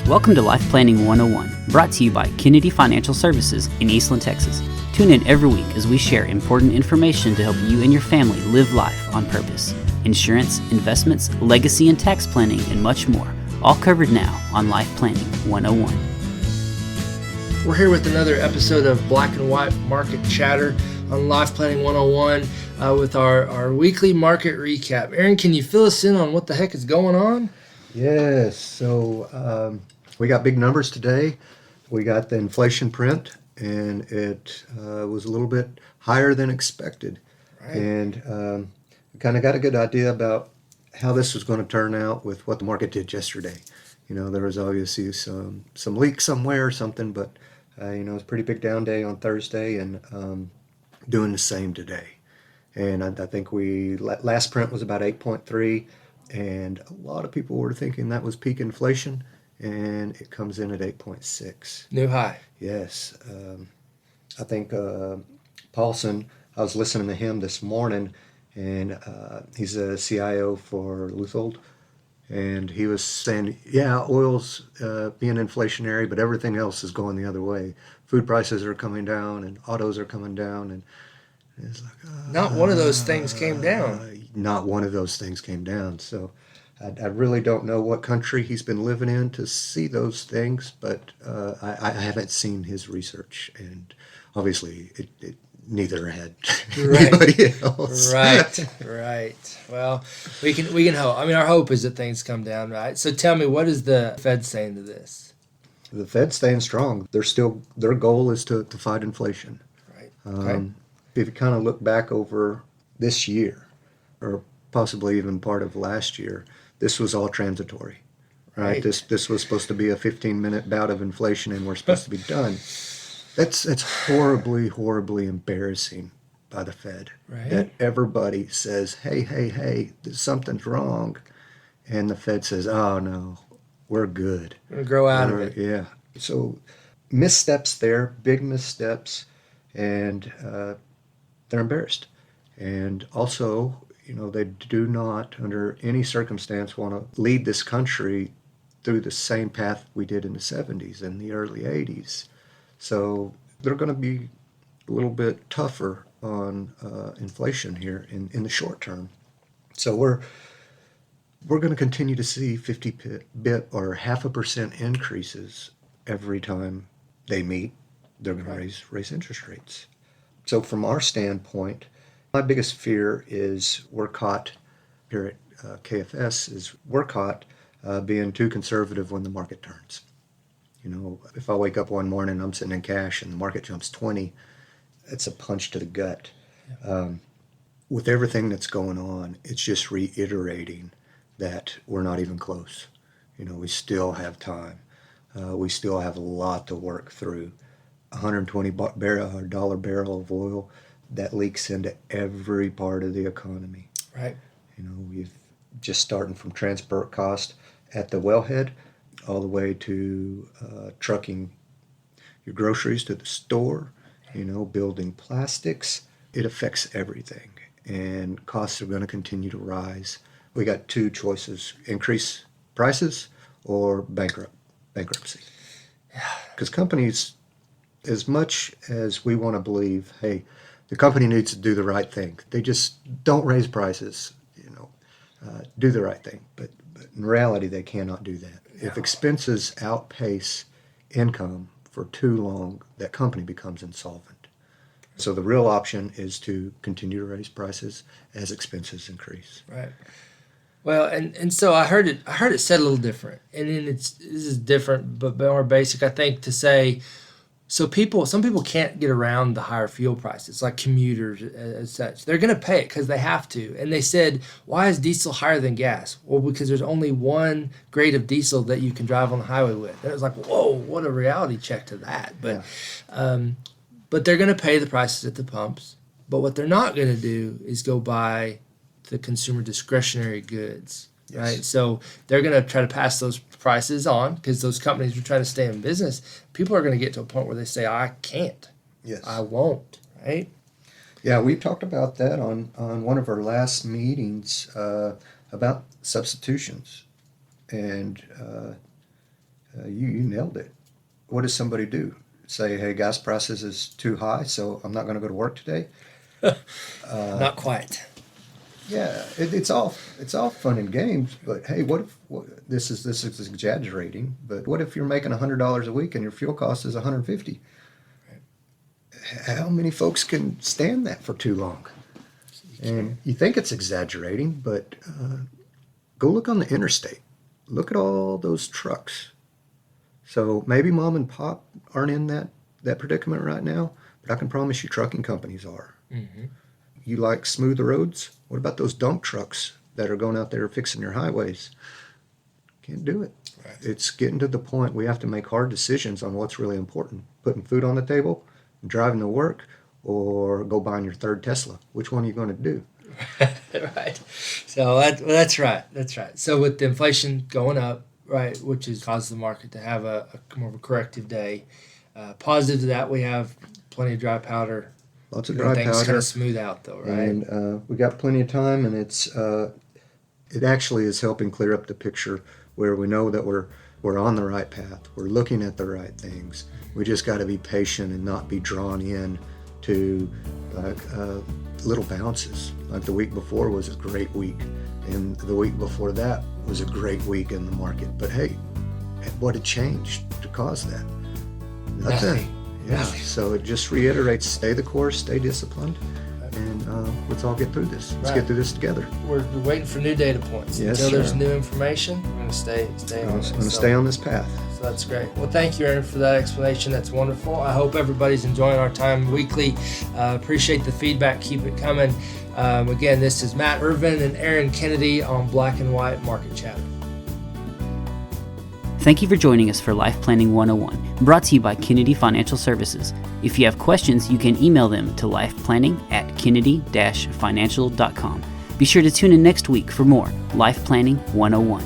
Welcome to Life Planning 101, brought to you by Kennedy Financial Services in Eastland, Texas. Tune in every week as we share important information to help you and your family live life on purpose. Insurance, investments, legacy and tax planning, and much more. All covered now on Life Planning 101. We're here with another episode of Black and White Market Chatter on Life Planning 101 with our weekly market recap. Aaron, can you fill us in on what the heck is going on? Yes, so we got big numbers today. We got the inflation print, and it was a little bit higher than expected. Right. And we kind of got a good idea about how this was going to turn out with what the market did yesterday. You know, there was obviously some leak somewhere or something, but it was a pretty big down day on Thursday, and doing the same today. And I think last print was about 8.3, and a lot of people were thinking that was peak inflation, and it comes in at 8.6. New high. Yes. I think Paulson, I was listening to him this morning, and he's a CIO for Luthold, and he was saying, yeah, oil's being inflationary, but everything else is going the other way. Food prices are coming down, and autos are coming down, and it's like... Not one of those things came down. Not one of those things came down, so... I really don't know what country he's been living in to see those things, but I haven't seen his research, and obviously it neither had anybody else. Right. Well, we can hope. I mean, our hope is that things come down, right? So tell me, what is the Fed saying to this? The Fed's staying strong. Their goal is to fight inflation. Right. Okay. If you kind of look back over this year, or possibly even part of last year, this was all transitory, right? This was supposed to be a 15-minute bout of inflation, and we're supposed to be done. That's horribly, horribly embarrassing by the Fed. Right. That everybody says, hey, something's wrong, and the Fed says, oh no, we're good. We're gonna grow out of it. Yeah. So missteps there, big missteps, and they're embarrassed. And also, they do not, under any circumstance, want to lead this country through the same path we did in the 70s and the early 80s. So they're going to be a little bit tougher on inflation here in the short term. So we're going to continue to see 50 bit or 0.5% increases every time they meet. They're going to raise interest rates. So from our standpoint, my biggest fear is we're caught here at KFS being too conservative when the market turns. If I wake up one morning, I'm sitting in cash and the market jumps 20, it's a punch to the gut. With everything that's going on, it's just reiterating that we're not even close. We still have time. We still have a lot to work through. $120 barrel of oil that leaks into every part of the economy. Right. We've just starting from transport cost at the wellhead all the way to trucking your groceries to the store, building plastics. It affects everything, and costs are going to continue to rise. We got two choices: increase prices or bankruptcy. Because companies, as much as we want to believe, hey, the company needs to do the right thing. They just don't raise prices, do the right thing. But in reality, they cannot do that. No. If expenses outpace income for too long, that company becomes insolvent. So the real option is to continue to raise prices as expenses increase. Right. Well, and so I heard it said a little different, and then this is different but more basic, I think, to say. So some people can't get around the higher fuel prices, like commuters as such. They're going to pay it because they have to. And they said, why is diesel higher than gas? Well, because there's only one grade of diesel that you can drive on the highway with. And it was like, whoa, what a reality check to that. But they're going to pay the prices at the pumps. But what they're not going to do is go buy the consumer discretionary goods. Yes. Right, so they're going to try to pass those prices on because those companies are trying to stay in business. People are going to get to a point where they say, "I can't, I won't." Right? Yeah, we talked about that on one of our last meetings about substitutions, and You nailed it. What does somebody do? Say, hey, gas prices is too high, so I'm not going to go to work today? Not quite. Yeah, it's all fun and games, but hey, this is exaggerating, but what if you're making $100 a week and your fuel cost is $150? How many folks can stand that for too long? And you think it's exaggerating, but go look on the interstate. Look at all those trucks. So maybe mom and pop aren't in that predicament right now, but I can promise you trucking companies are. Mm-hmm. You like smooth roads? What about those dump trucks that are going out there fixing your highways? Can't do it. Right. It's getting to the point we have to make hard decisions on what's really important. Putting food on the table, driving to work, or go buying your third Tesla. Which one are you going to do? Right. So that's right. That's right. So with the inflation going up, right, which has caused the market to have a more of a corrective day. Positive to that, we have plenty of dry powder. Lots of dry things powder. kind of smooth out though, right? And we got plenty of time, and it actually is helping clear up the picture where we know that we're on the right path. We're looking at the right things. We just got to be patient and not be drawn in to little bounces. Like the week before was a great week, and the week before that was a great week in the market. But hey, what had changed to cause that? Nothing. Yeah. Nothing. So it just reiterates: stay the course, stay disciplined, and let's all get through this. Let's get through this together. We're waiting for new data points. Yes, Until there's sir. new information, we're going to stay on it. I'm going to stay on this path. So that's great. Well, thank you, Aaron, for that explanation. That's wonderful. I hope everybody's enjoying our time weekly. Appreciate the feedback. Keep it coming. Again, this is Matt Ervin and Aaron Kennedy on Black and White Market Chatter. Thank you for joining us for Life Planning 101, brought to you by Kennedy Financial Services. If you have questions, you can email them to lifeplanning@kennedy-financial.com. Be sure to tune in next week for more Life Planning 101.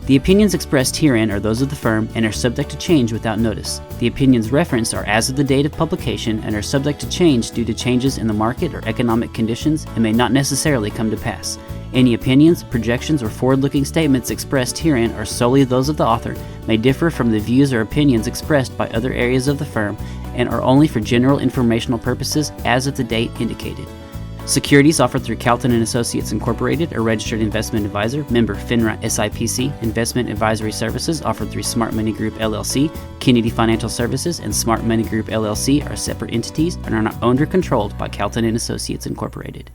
The opinions expressed herein are those of the firm and are subject to change without notice. The opinions referenced are as of the date of publication and are subject to change due to changes in the market or economic conditions and may not necessarily come to pass. Any opinions, projections, or forward-looking statements expressed herein are solely those of the author, may differ from the views or opinions expressed by other areas of the firm, and are only for general informational purposes as of the date indicated. Securities offered through Calton & Associates Incorporated, a registered investment advisor, member FINRA SIPC. Investment advisory services offered through Smart Money Group LLC. Kennedy Financial Services and Smart Money Group LLC are separate entities and are not owned or controlled by Calton & Associates Incorporated.